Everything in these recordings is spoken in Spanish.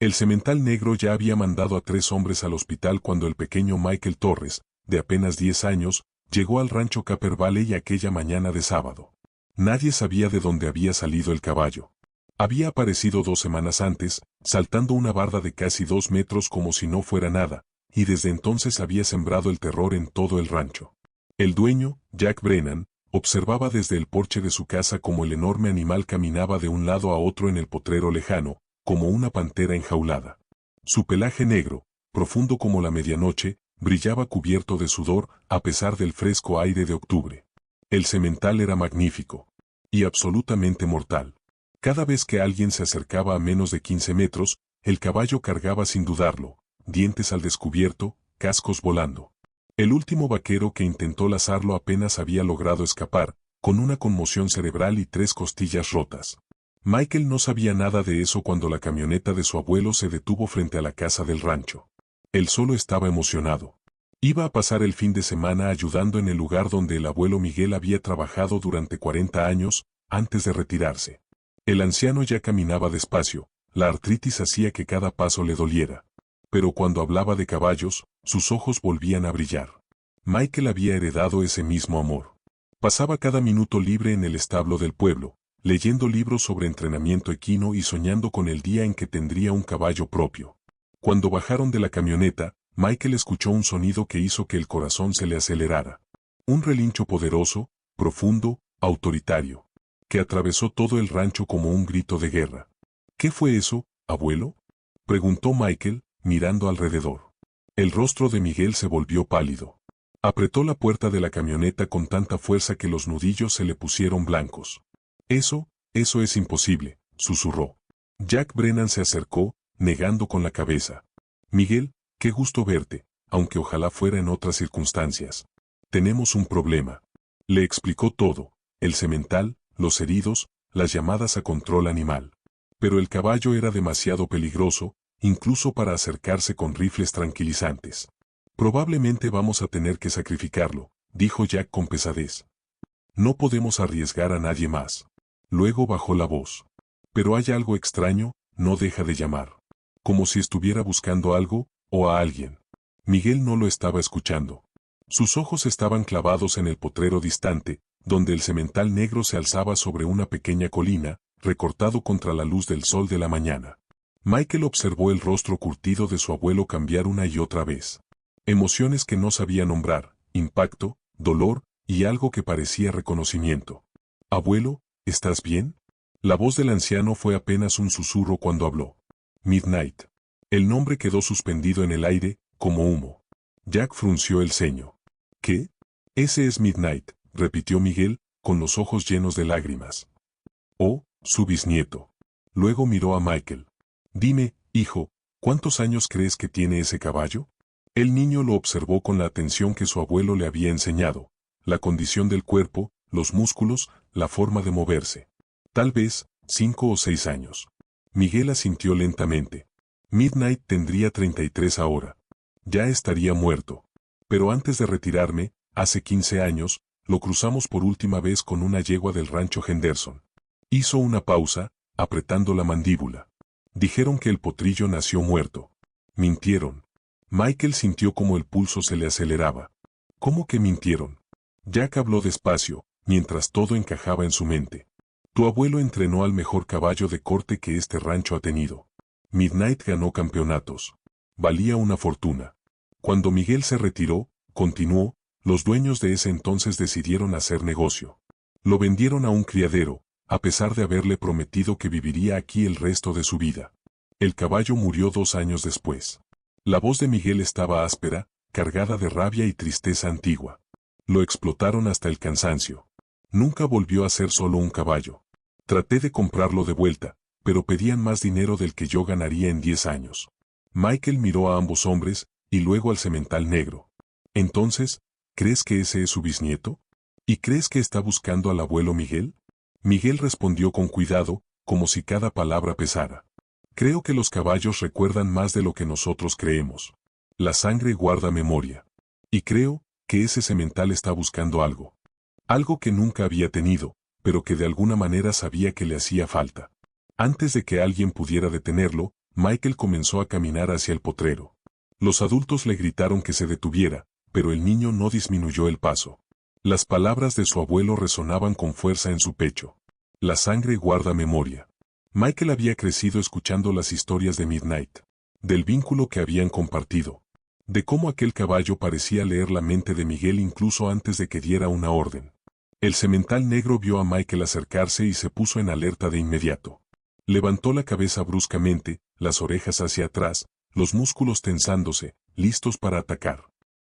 El semental negro ya había mandado a 3 hombres al hospital cuando el pequeño Michael Torres, de apenas 10 años, llegó al rancho Copper Valley aquella mañana de sábado. Nadie sabía de dónde había salido el caballo. Había aparecido 2 semanas antes, saltando una barda de casi 2 metros como si no fuera nada, y desde entonces había sembrado el terror en todo el rancho. El dueño, Jack Brennan, observaba desde el porche de su casa cómo el enorme animal caminaba de un lado a otro en el potrero lejano, como una pantera enjaulada. Su pelaje negro, profundo como la medianoche, brillaba cubierto de sudor a pesar del fresco aire de octubre. El semental era magnífico. Y absolutamente mortal. Cada vez que alguien se acercaba a menos de 15 metros, el caballo cargaba sin dudarlo, dientes al descubierto, cascos volando. El último vaquero que intentó lazarlo apenas había logrado escapar, con una conmoción cerebral y 3 costillas rotas. Michael no sabía nada de eso cuando la camioneta de su abuelo se detuvo frente a la casa del rancho. Él solo estaba emocionado. Iba a pasar el fin de semana ayudando en el lugar donde el abuelo Miguel había trabajado durante 40 años, antes de retirarse. El anciano ya caminaba despacio, la artritis hacía que cada paso le doliera. Pero cuando hablaba de caballos, sus ojos volvían a brillar. Michael había heredado ese mismo amor. Pasaba cada minuto libre en el establo del pueblo, leyendo libros sobre entrenamiento equino y soñando con el día en que tendría un caballo propio. Cuando bajaron de la camioneta, Michael escuchó un sonido que hizo que el corazón se le acelerara. Un relincho poderoso, profundo, autoritario, que atravesó todo el rancho como un grito de guerra. ¿Qué fue eso, abuelo?, preguntó Michael, mirando alrededor. El rostro de Miguel se volvió pálido. Apretó la puerta de la camioneta con tanta fuerza que los nudillos se le pusieron blancos. Eso es imposible, susurró. Jack Brennan se acercó, negando con la cabeza. Miguel, qué gusto verte, aunque ojalá fuera en otras circunstancias. Tenemos un problema. Le explicó todo, el semental, los heridos, las llamadas a control animal. Pero el caballo era demasiado peligroso, incluso para acercarse con rifles tranquilizantes. Probablemente vamos a tener que sacrificarlo, dijo Jack con pesadez. No podemos arriesgar a nadie más. Luego bajó la voz. Pero hay algo extraño, no deja de llamar. Como si estuviera buscando algo, o a alguien. Miguel no lo estaba escuchando. Sus ojos estaban clavados en el potrero distante, donde el semental negro se alzaba sobre una pequeña colina, recortado contra la luz del sol de la mañana. Michael observó el rostro curtido de su abuelo cambiar una y otra vez. Emociones que no sabía nombrar, impacto, dolor, y algo que parecía reconocimiento. Abuelo, ¿estás bien? La voz del anciano fue apenas un susurro cuando habló. Midnight. El nombre quedó suspendido en el aire, como humo. Jack frunció el ceño. ¿Qué? Ese es Midnight, repitió Miguel, con los ojos llenos de lágrimas. Oh, su bisnieto. Luego miró a Michael. Dime, hijo, ¿cuántos años crees que tiene ese caballo? El niño lo observó con la atención que su abuelo le había enseñado, la condición del cuerpo, los músculos, la forma de moverse. Tal vez, 5 o 6 años. Miguel asintió lentamente. Midnight tendría 33 ahora. Ya estaría muerto. Pero antes de retirarme, hace 15 años, lo cruzamos por última vez con una yegua del rancho Henderson. Hizo una pausa, apretando la mandíbula. Dijeron que el potrillo nació muerto. Mintieron. Michael sintió como el pulso se le aceleraba. ¿Cómo que mintieron? Jack habló despacio, mientras todo encajaba en su mente. Tu abuelo entrenó al mejor caballo de corte que este rancho ha tenido. Midnight ganó campeonatos. Valía una fortuna. Cuando Miguel se retiró, continuó, los dueños de ese entonces decidieron hacer negocio. Lo vendieron a un criadero, a pesar de haberle prometido que viviría aquí el resto de su vida. El caballo murió 2 años después. La voz de Miguel estaba áspera, cargada de rabia y tristeza antigua. Lo explotaron hasta el cansancio. Nunca volvió a ser solo un caballo. Traté de comprarlo de vuelta, pero pedían más dinero del que yo ganaría en 10 años. Michael miró a ambos hombres, y luego al semental negro. Entonces, ¿crees que ese es su bisnieto? ¿Y crees que está buscando al abuelo Miguel? Miguel respondió con cuidado, como si cada palabra pesara. Creo que los caballos recuerdan más de lo que nosotros creemos. La sangre guarda memoria. Y creo que ese semental está buscando algo. Algo que nunca había tenido, pero que de alguna manera sabía que le hacía falta. Antes de que alguien pudiera detenerlo, Michael comenzó a caminar hacia el potrero. Los adultos le gritaron que se detuviera, pero el niño no disminuyó el paso. Las palabras de su abuelo resonaban con fuerza en su pecho. La sangre guarda memoria. Michael había crecido escuchando las historias de Midnight, del vínculo que habían compartido, de cómo aquel caballo parecía leer la mente de Miguel incluso antes de que diera una orden. El semental negro vio a Michael acercarse y se puso en alerta de inmediato. Levantó la cabeza bruscamente, las orejas hacia atrás, los músculos tensándose, listos para atacar.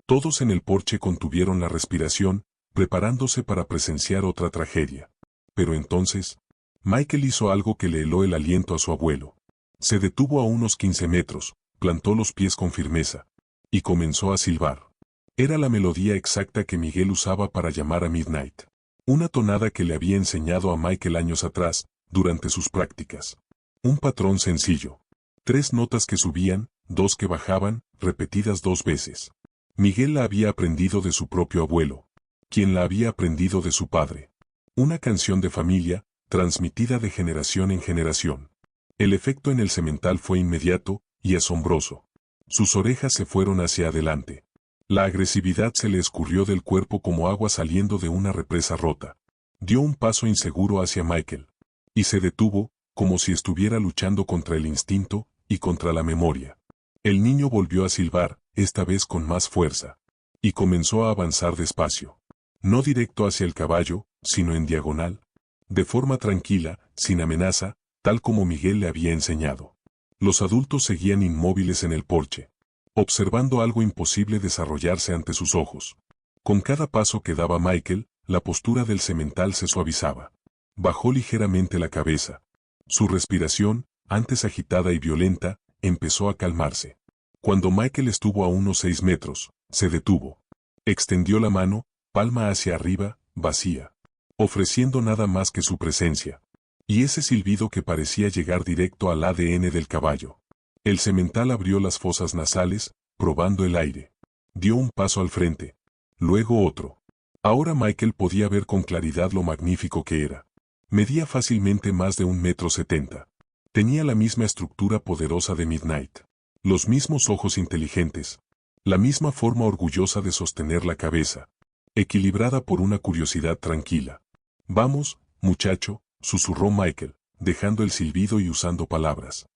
Todos en el porche contuvieron la respiración, preparándose para presenciar otra tragedia. Pero entonces, Michael hizo algo que le heló el aliento a su abuelo. Se detuvo a unos 15 metros, plantó los pies con firmeza, y comenzó a silbar. Era la melodía exacta que Miguel usaba para llamar a Midnight. Una tonada que le había enseñado a Michael años atrás, durante sus prácticas. Un patrón sencillo. 3 notas que subían, 2 que bajaban, repetidas 2 veces. Miguel la había aprendido de su propio abuelo, quien la había aprendido de su padre. Una canción de familia, transmitida de generación en generación. El efecto en el semental fue inmediato y asombroso. Sus orejas se fueron hacia adelante. La agresividad se le escurrió del cuerpo como agua saliendo de una represa rota. Dio un paso inseguro hacia Michael. Y se detuvo, como si estuviera luchando contra el instinto y contra la memoria. El niño volvió a silbar, esta vez con más fuerza. Y comenzó a avanzar despacio. No directo hacia el caballo, sino en diagonal. De forma tranquila, sin amenaza, tal como Miguel le había enseñado. Los adultos seguían inmóviles en el porche, observando algo imposible desarrollarse ante sus ojos. Con cada paso que daba Michael, la postura del semental se suavizaba. Bajó ligeramente la cabeza. Su respiración, antes agitada y violenta, empezó a calmarse. Cuando Michael estuvo a unos 6 metros, se detuvo. Extendió la mano, palma hacia arriba, vacía, ofreciendo nada más que su presencia. Y ese silbido que parecía llegar directo al ADN del caballo. El semental abrió las fosas nasales, probando el aire. Dio un paso al frente. Luego otro. Ahora Michael podía ver con claridad lo magnífico que era. Medía fácilmente más de 1,70 m. Tenía la misma estructura poderosa de Midnight. Los mismos ojos inteligentes. La misma forma orgullosa de sostener la cabeza. Equilibrada por una curiosidad tranquila. «Vamos, muchacho», susurró Michael, dejando el silbido y usando palabras.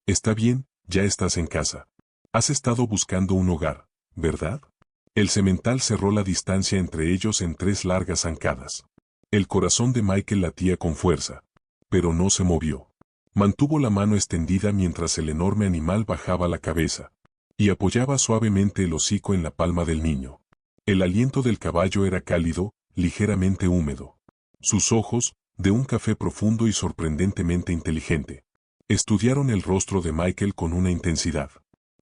«Está bien, ya estás en casa. Has estado buscando un hogar, ¿verdad?» El semental cerró la distancia entre ellos en 3 largas zancadas. El corazón de Michael latía con fuerza, pero no se movió. Mantuvo la mano extendida mientras el enorme animal bajaba la cabeza y apoyaba suavemente el hocico en la palma del niño. El aliento del caballo era cálido, ligeramente húmedo. Sus ojos, de un café profundo y sorprendentemente inteligente, estudiaron el rostro de Michael con una intensidad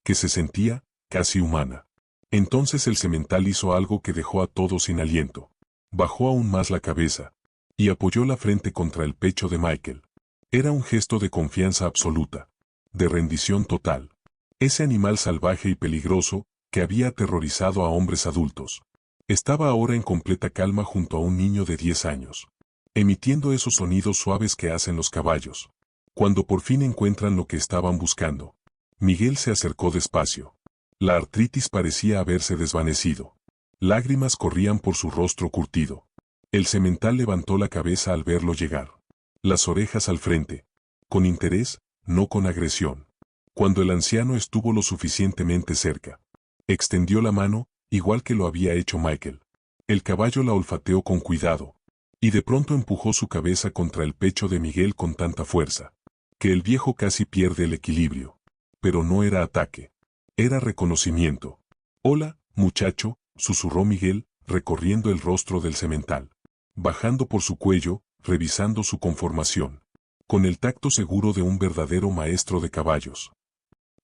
que se sentía casi humana. Entonces el semental hizo algo que dejó a todos sin aliento. Bajó aún más la cabeza y apoyó la frente contra el pecho de Michael. Era un gesto de confianza absoluta, de rendición total. Ese animal salvaje y peligroso, que había aterrorizado a hombres adultos, estaba ahora en completa calma junto a un niño de 10 años, emitiendo esos sonidos suaves que hacen los caballos, cuando por fin encuentran lo que estaban buscando. Miguel se acercó despacio. La artritis parecía haberse desvanecido. Lágrimas corrían por su rostro curtido. El semental levantó la cabeza al verlo llegar. Las orejas al frente. Con interés, no con agresión. Cuando el anciano estuvo lo suficientemente cerca, extendió la mano, igual que lo había hecho Michael. El caballo la olfateó con cuidado, y de pronto empujó su cabeza contra el pecho de Miguel con tanta fuerza, que el viejo casi pierde el equilibrio. Pero no era ataque. Era reconocimiento. «Hola, muchacho», susurró Miguel, recorriendo el rostro del semental. Bajando por su cuello, revisando su conformación. Con el tacto seguro de un verdadero maestro de caballos.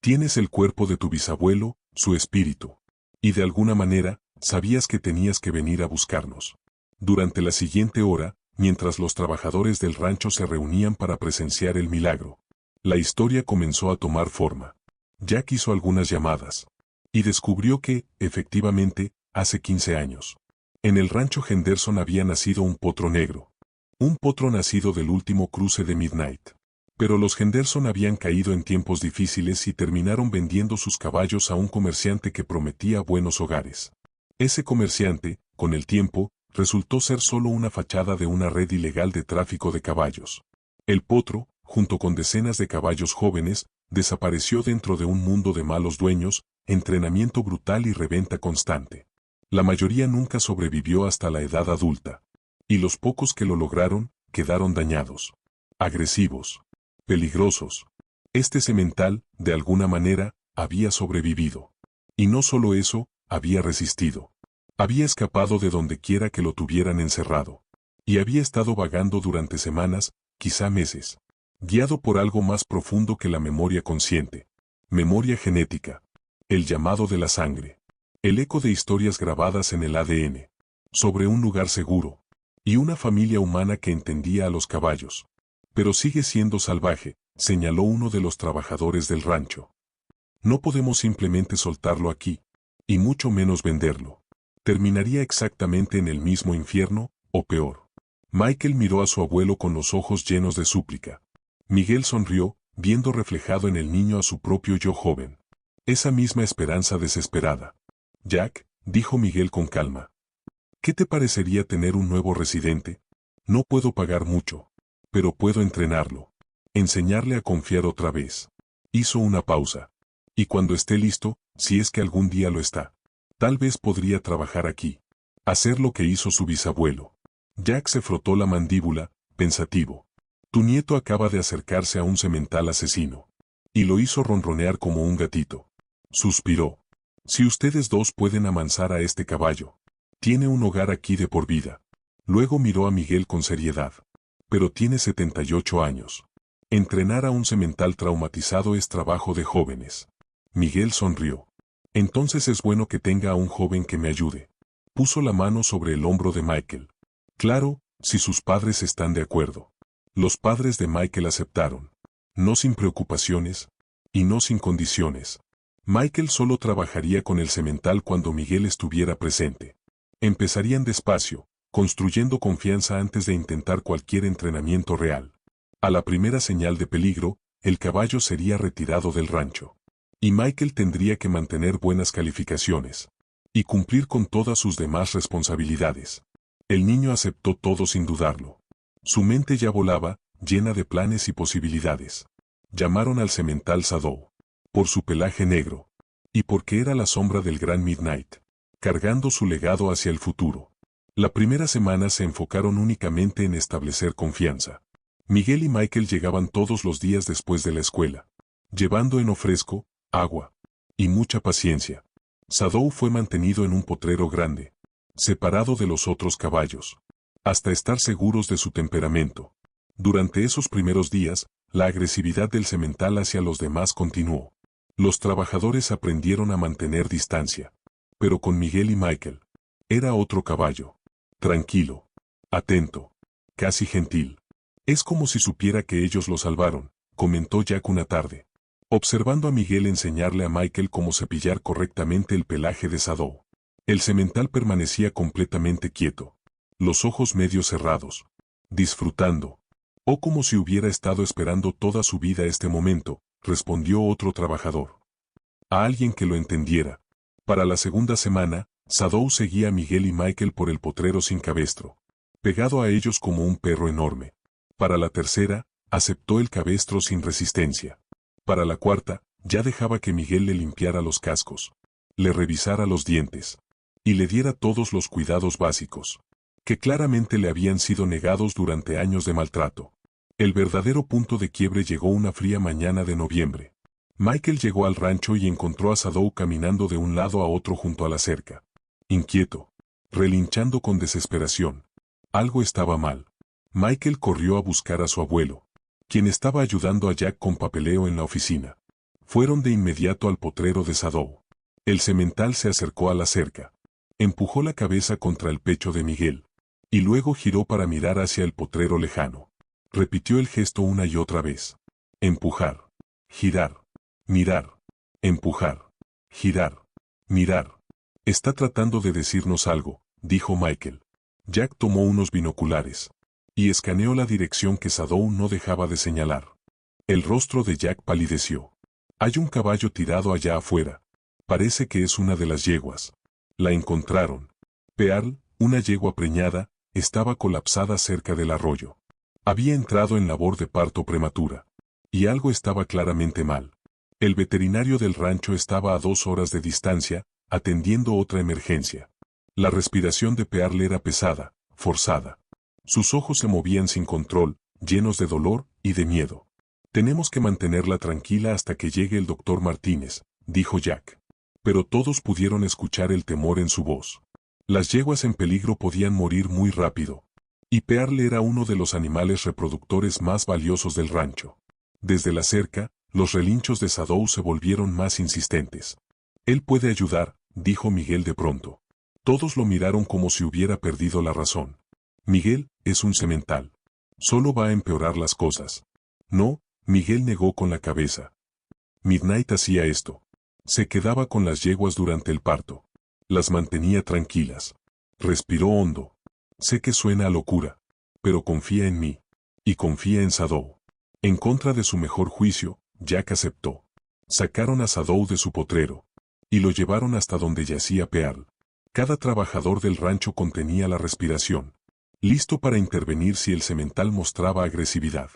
«Tienes el cuerpo de tu bisabuelo, su espíritu. Y de alguna manera, sabías que tenías que venir a buscarnos». Durante la siguiente hora, mientras los trabajadores del rancho se reunían para presenciar el milagro, la historia comenzó a tomar forma. Jack hizo algunas llamadas. Y descubrió que, efectivamente, hace 15 años, en el rancho Henderson había nacido un potro negro. Un potro nacido del último cruce de Midnight. Pero los Henderson habían caído en tiempos difíciles y terminaron vendiendo sus caballos a un comerciante que prometía buenos hogares. Ese comerciante, con el tiempo, resultó ser solo una fachada de una red ilegal de tráfico de caballos. El potro, junto con decenas de caballos jóvenes, desapareció dentro de un mundo de malos dueños, entrenamiento brutal y reventa constante. La mayoría nunca sobrevivió hasta la edad adulta. Y los pocos que lo lograron, quedaron dañados, agresivos, peligrosos. Este semental, de alguna manera, había sobrevivido. Y no solo eso, había resistido. Había escapado de donde quiera que lo tuvieran encerrado. Y había estado vagando durante semanas, quizá meses, guiado por algo más profundo que la memoria consciente. Memoria genética. El llamado de la sangre. El eco de historias grabadas en el ADN. Sobre un lugar seguro. Y una familia humana que entendía a los caballos. Pero sigue siendo salvaje, señaló uno de los trabajadores del rancho. No podemos simplemente soltarlo aquí, y mucho menos venderlo. Terminaría exactamente en el mismo infierno, o peor. Michael miró a su abuelo con los ojos llenos de súplica. Miguel sonrió, viendo reflejado en el niño a su propio yo joven. Esa misma esperanza desesperada. Jack, dijo Miguel con calma. ¿Qué te parecería tener un nuevo residente? No puedo pagar mucho, pero puedo entrenarlo. Enseñarle a confiar otra vez. Hizo una pausa. Y cuando esté listo, si es que algún día lo está, tal vez podría trabajar aquí. Hacer lo que hizo su bisabuelo. Jack se frotó la mandíbula, pensativo. Tu nieto acaba de acercarse a un semental asesino. Y lo hizo ronronear como un gatito. Suspiró. Si ustedes dos pueden amansar a este caballo, tiene un hogar aquí de por vida. Luego miró a Miguel con seriedad. Pero tiene 78 años. Entrenar a un semental traumatizado es trabajo de jóvenes. Miguel sonrió. Entonces es bueno que tenga a un joven que me ayude. Puso la mano sobre el hombro de Michael. Claro, si sus padres están de acuerdo. Los padres de Michael aceptaron. No sin preocupaciones, y no sin condiciones. Michael solo trabajaría con el semental cuando Miguel estuviera presente. Empezarían despacio, construyendo confianza antes de intentar cualquier entrenamiento real. A la primera señal de peligro, el caballo sería retirado del rancho. Y Michael tendría que mantener buenas calificaciones. Y cumplir con todas sus demás responsabilidades. El niño aceptó todo sin dudarlo. Su mente ya volaba, llena de planes y posibilidades. Llamaron al semental Shadow. Por su pelaje negro. Y porque era la sombra del gran Midnight. Cargando su legado hacia el futuro. La primera semana se enfocaron únicamente en establecer confianza. Miguel y Michael llegaban todos los días después de la escuela. Llevando heno fresco, agua. Y mucha paciencia. Shadow fue mantenido en un potrero grande. Separado de los otros caballos. Hasta estar seguros de su temperamento. Durante esos primeros días, la agresividad del semental hacia los demás continuó. Los trabajadores aprendieron a mantener distancia. Pero con Miguel y Michael. Era otro caballo. Tranquilo. Atento. Casi gentil. Es como si supiera que ellos lo salvaron, comentó Jack una tarde. Observando a Miguel enseñarle a Michael cómo cepillar correctamente el pelaje de Shadow. El semental permanecía completamente quieto. Los ojos medio cerrados. Disfrutando. O como si hubiera estado esperando toda su vida este momento, respondió otro trabajador. A alguien que lo entendiera. Para la segunda semana, Shadow seguía a Miguel y Michael por el potrero sin cabestro. Pegado a ellos como un perro enorme. Para la tercera, aceptó el cabestro sin resistencia. Para la cuarta, ya dejaba que Miguel le limpiara los cascos. Le revisara los dientes. Y le diera todos los cuidados básicos. Que claramente le habían sido negados durante años de maltrato. El verdadero punto de quiebre llegó una fría mañana de noviembre. Michael llegó al rancho y encontró a Shadow caminando de un lado a otro junto a la cerca. Inquieto. Relinchando con desesperación. Algo estaba mal. Michael corrió a buscar a su abuelo, quien estaba ayudando a Jack con papeleo en la oficina. Fueron de inmediato al potrero de Shadow. El semental se acercó a la cerca. Empujó la cabeza contra el pecho de Miguel. Y luego giró para mirar hacia el potrero lejano. Repitió el gesto una y otra vez. Empujar. Girar. Mirar. Empujar. Girar. Mirar. Está tratando de decirnos algo, dijo Michael. Jack tomó unos binoculares. Y escaneó la dirección que Shadow no dejaba de señalar. El rostro de Jack palideció. Hay un caballo tirado allá afuera. Parece que es una de las yeguas. La encontraron. Pearl, una yegua preñada, estaba colapsada cerca del arroyo. Había entrado en labor de parto prematura. Y algo estaba claramente mal. El veterinario del rancho estaba a 2 horas de distancia, atendiendo otra emergencia. La respiración de Pearl era pesada, forzada. Sus ojos se movían sin control, llenos de dolor y de miedo. Tenemos que mantenerla tranquila hasta que llegue el doctor Martínez, dijo Jack. Pero todos pudieron escuchar el temor en su voz. Las yeguas en peligro podían morir muy rápido. Y Pearl era uno de los animales reproductores más valiosos del rancho. Desde la cerca, los relinchos de Shadow se volvieron más insistentes. Él puede ayudar, dijo Miguel de pronto. Todos lo miraron como si hubiera perdido la razón. Miguel es un semental. Solo va a empeorar las cosas. No, Miguel negó con la cabeza. Midnight hacía esto. Se quedaba con las yeguas durante el parto. Las mantenía tranquilas. Respiró hondo. Sé que suena a locura, pero confía en mí. Y confía en Shadow. En contra de su mejor juicio, Jack aceptó. Sacaron a Shadow de su potrero. Y lo llevaron hasta donde yacía Pearl. Cada trabajador del rancho contenía la respiración. Listo para intervenir si el semental mostraba agresividad.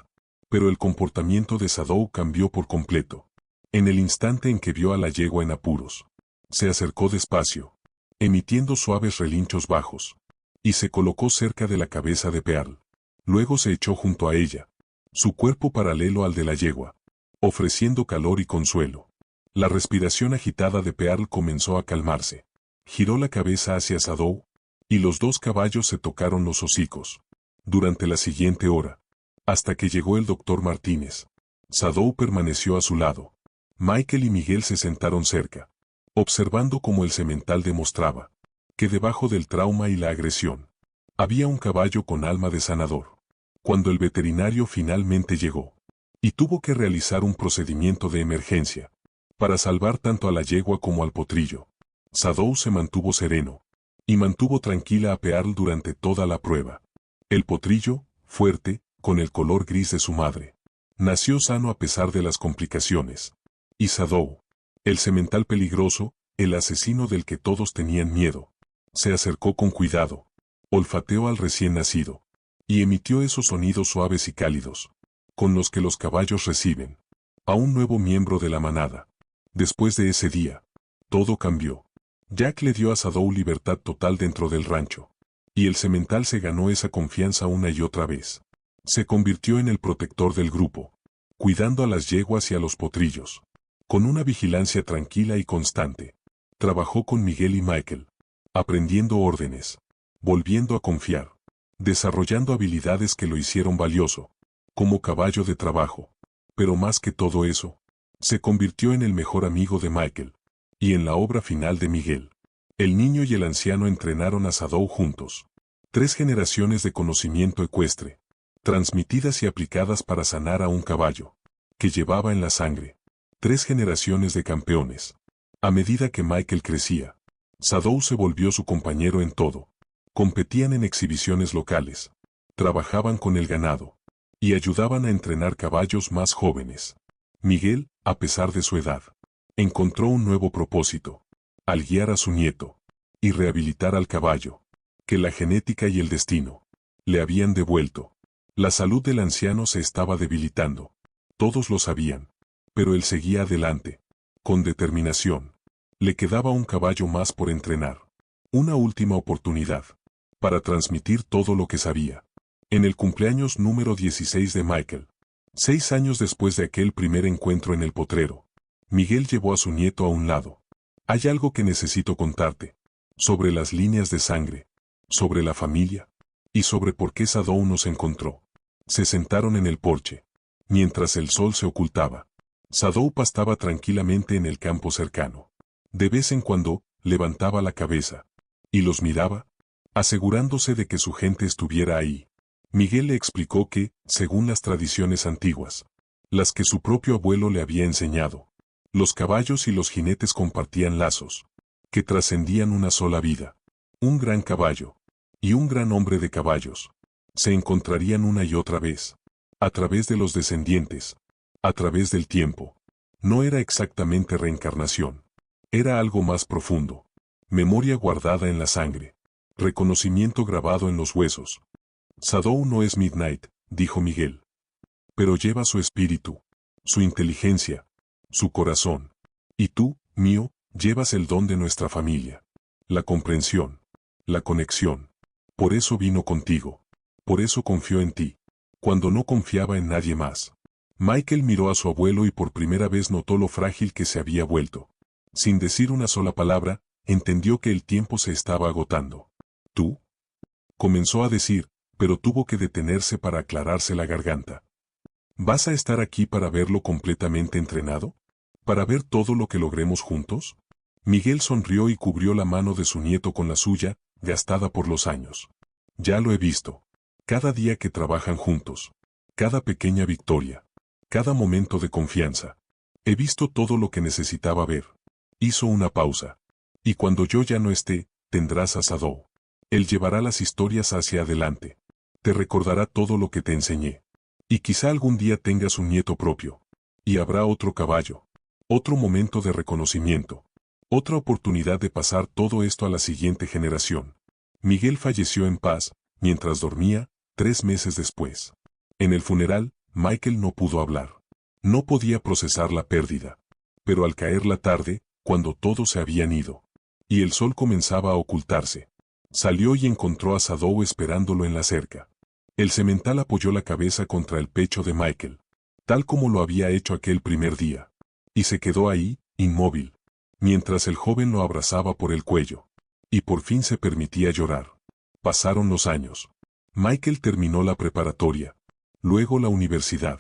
Pero el comportamiento de Shadow cambió por completo. En el instante en que vio a la yegua en apuros, se acercó despacio, emitiendo suaves relinchos bajos, y se colocó cerca de la cabeza de Pearl. Luego se echó junto a ella, su cuerpo paralelo al de la yegua, ofreciendo calor y consuelo. La respiración agitada de Pearl comenzó a calmarse. Giró la cabeza hacia Shadow, y los dos caballos se tocaron los hocicos. Durante la siguiente hora, hasta que llegó el doctor Martínez, Shadow permaneció a su lado. Michael y Miguel se sentaron cerca, observando cómo el semental demostraba que debajo del trauma y la agresión, había un caballo con alma de sanador. Cuando el veterinario finalmente llegó, y tuvo que realizar un procedimiento de emergencia, para salvar tanto a la yegua como al potrillo, Shadow se mantuvo sereno, y mantuvo tranquila a Pearl durante toda la prueba. El potrillo, fuerte, con el color gris de su madre, nació sano a pesar de las complicaciones. Y Shadow, el semental peligroso, el asesino del que todos tenían miedo, se acercó con cuidado, olfateó al recién nacido, y emitió esos sonidos suaves y cálidos, con los que los caballos reciben a un nuevo miembro de la manada. Después de ese día, todo cambió. Jack le dio a Shadow libertad total dentro del rancho, y el semental se ganó esa confianza una y otra vez. Se convirtió en el protector del grupo, cuidando a las yeguas y a los potrillos. Con una vigilancia tranquila y constante, trabajó con Miguel y Michael, aprendiendo órdenes, volviendo a confiar, desarrollando habilidades que lo hicieron valioso, como caballo de trabajo. Pero más que todo eso, se convirtió en el mejor amigo de Michael, y en la obra final de Miguel. El niño y el anciano entrenaron a Shadow juntos. 3 generaciones de conocimiento ecuestre, transmitidas y aplicadas para sanar a un caballo, que llevaba en la sangre. 3 generaciones de campeones. A medida que Michael crecía, Shadow se volvió su compañero en todo. Competían en exhibiciones locales, trabajaban con el ganado, y ayudaban a entrenar caballos más jóvenes. Miguel, a pesar de su edad, encontró un nuevo propósito, al guiar a su nieto, y rehabilitar al caballo, que la genética y el destino le habían devuelto. La salud del anciano se estaba debilitando. Todos lo sabían. Pero él seguía adelante, con determinación. Le quedaba un caballo más por entrenar. Una última oportunidad, para transmitir todo lo que sabía. En el cumpleaños número 16 de Michael, 6 años después de aquel primer encuentro en el potrero, Miguel llevó a su nieto a un lado. Hay algo que necesito contarte, sobre las líneas de sangre, sobre la familia, y sobre por qué Shadow nos encontró. Se sentaron en el porche, mientras el sol se ocultaba. Shadow pastaba tranquilamente en el campo cercano. De vez en cuando, levantaba la cabeza, y los miraba, asegurándose de que su gente estuviera ahí. Miguel le explicó que, según las tradiciones antiguas, las que su propio abuelo le había enseñado, los caballos y los jinetes compartían lazos, que trascendían una sola vida. Un gran caballo, y un gran hombre de caballos, se encontrarían una y otra vez, a través de los descendientes, A través del tiempo. No era exactamente reencarnación. Era algo más profundo. Memoria guardada en la sangre. Reconocimiento grabado en los huesos. Shadow no es Midnight, dijo Miguel. Pero lleva su espíritu, su inteligencia, su corazón. Y tú, mío, llevas el don de nuestra familia. La comprensión. La conexión. Por eso vino contigo. Por eso confió en ti. Cuando no confiaba en nadie más. Michael miró a su abuelo y por primera vez notó lo frágil que se había vuelto. Sin decir una sola palabra, entendió que el tiempo se estaba agotando. ¿Tú? Comenzó a decir, pero tuvo que detenerse para aclararse la garganta. ¿Vas a estar aquí para verlo completamente entrenado? ¿Para ver todo lo que logremos juntos? Miguel sonrió y cubrió la mano de su nieto con la suya, gastada por los años. Ya lo he visto. Cada día que trabajan juntos. Cada pequeña victoria. Cada momento de confianza. He visto todo lo que necesitaba ver. Hizo una pausa. Y cuando yo ya no esté, tendrás a Shadow. Él llevará las historias hacia adelante. Te recordará todo lo que te enseñé. Y quizá algún día tengas un nieto propio. Y habrá otro caballo. Otro momento de reconocimiento. Otra oportunidad de pasar todo esto a la siguiente generación. Miguel falleció en paz, mientras dormía, 3 meses después. En el funeral, Michael no pudo hablar. No podía procesar la pérdida. Pero al caer la tarde, cuando todos se habían ido, y el sol comenzaba a ocultarse, salió y encontró a Shadow esperándolo en la cerca. El semental apoyó la cabeza contra el pecho de Michael, tal como lo había hecho aquel primer día, y se quedó ahí, inmóvil, mientras el joven lo abrazaba por el cuello, y por fin se permitía llorar. Pasaron los años. Michael terminó la preparatoria, luego la universidad,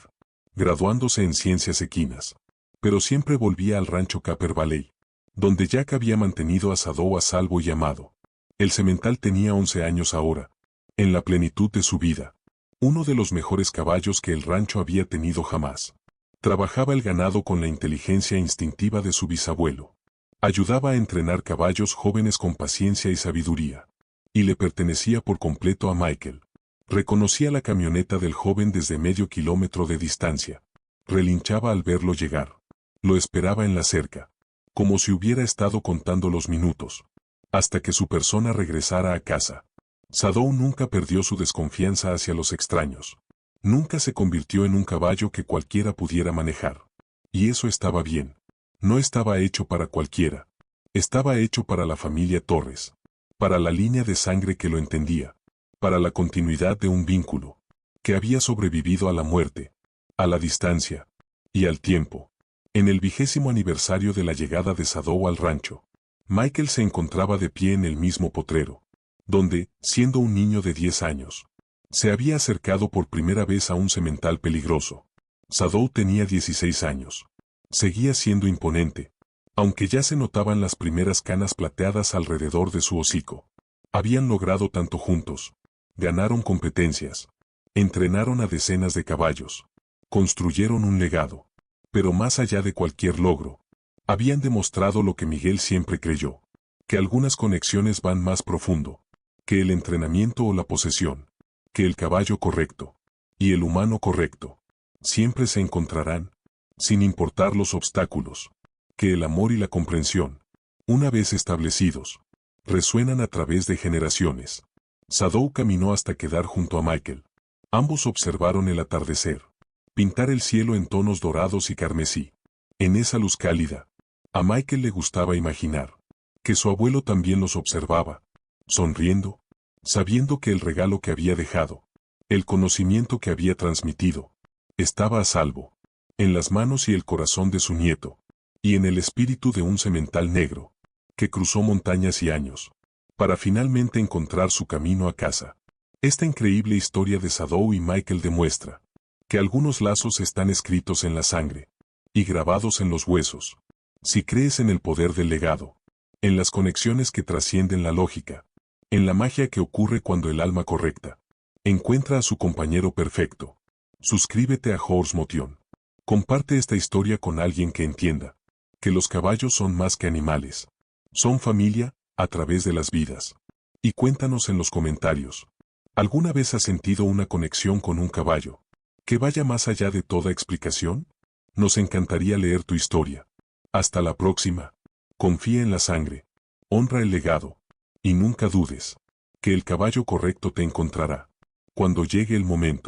graduándose en ciencias equinas. Pero siempre volvía al rancho Copper Valley, donde Jack había mantenido a Shadow a salvo y amado. El semental tenía 11 años ahora, en la plenitud de su vida. Uno de los mejores caballos que el rancho había tenido jamás. Trabajaba el ganado con la inteligencia instintiva de su bisabuelo. Ayudaba a entrenar caballos jóvenes con paciencia y sabiduría. Y le pertenecía por completo a Michael. Reconocía la camioneta del joven desde medio kilómetro de distancia. Relinchaba al verlo llegar. Lo esperaba en la cerca, como si hubiera estado contando los minutos, hasta que su persona regresara a casa. Shadow nunca perdió su desconfianza hacia los extraños. Nunca se convirtió en un caballo que cualquiera pudiera manejar. Y eso estaba bien. No estaba hecho para cualquiera. Estaba hecho para la familia Torres. Para la línea de sangre que lo entendía. Para la continuidad de un vínculo. Que había sobrevivido a la muerte. A la distancia. Y al tiempo. En el 20º aniversario de la llegada de Shadow al rancho, Michael se encontraba de pie en el mismo potrero, donde, siendo un niño de 10 años, se había acercado por primera vez a un semental peligroso. Shadow tenía 16 años. Seguía siendo imponente, aunque ya se notaban las primeras canas plateadas alrededor de su hocico. Habían logrado tanto juntos. Ganaron competencias. Entrenaron a decenas de caballos. Construyeron un legado. Pero más allá de cualquier logro, habían demostrado lo que Miguel siempre creyó, que algunas conexiones van más profundo, que el entrenamiento o la posesión, que el caballo correcto y el humano correcto siempre se encontrarán, sin importar los obstáculos, que el amor y la comprensión, una vez establecidos, resuenan a través de generaciones. Shadow caminó hasta quedar junto a Michael. Ambos observaron el atardecer. Pintar el cielo en tonos dorados y carmesí. En esa luz cálida, a Michael le gustaba imaginar que su abuelo también los observaba, sonriendo, sabiendo que el regalo que había dejado, el conocimiento que había transmitido, estaba a salvo, en las manos y el corazón de su nieto, y en el espíritu de un semental negro, que cruzó montañas y años, para finalmente encontrar su camino a casa. Esta increíble historia de Shadow y Michael demuestra que algunos lazos están escritos en la sangre y grabados en los huesos. Si crees en el poder del legado, en las conexiones que trascienden la lógica, en la magia que ocurre cuando el alma correcta encuentra a su compañero perfecto, suscríbete a Horse Motion. Comparte esta historia con alguien que entienda que los caballos son más que animales, son familia a través de las vidas. Y cuéntanos en los comentarios, ¿alguna vez has sentido una conexión con un caballo que vaya más allá de toda explicación? Nos encantaría leer tu historia. Hasta la próxima. Confía en la sangre. Honra el legado. Y nunca dudes que el caballo correcto te encontrará. Cuando llegue el momento.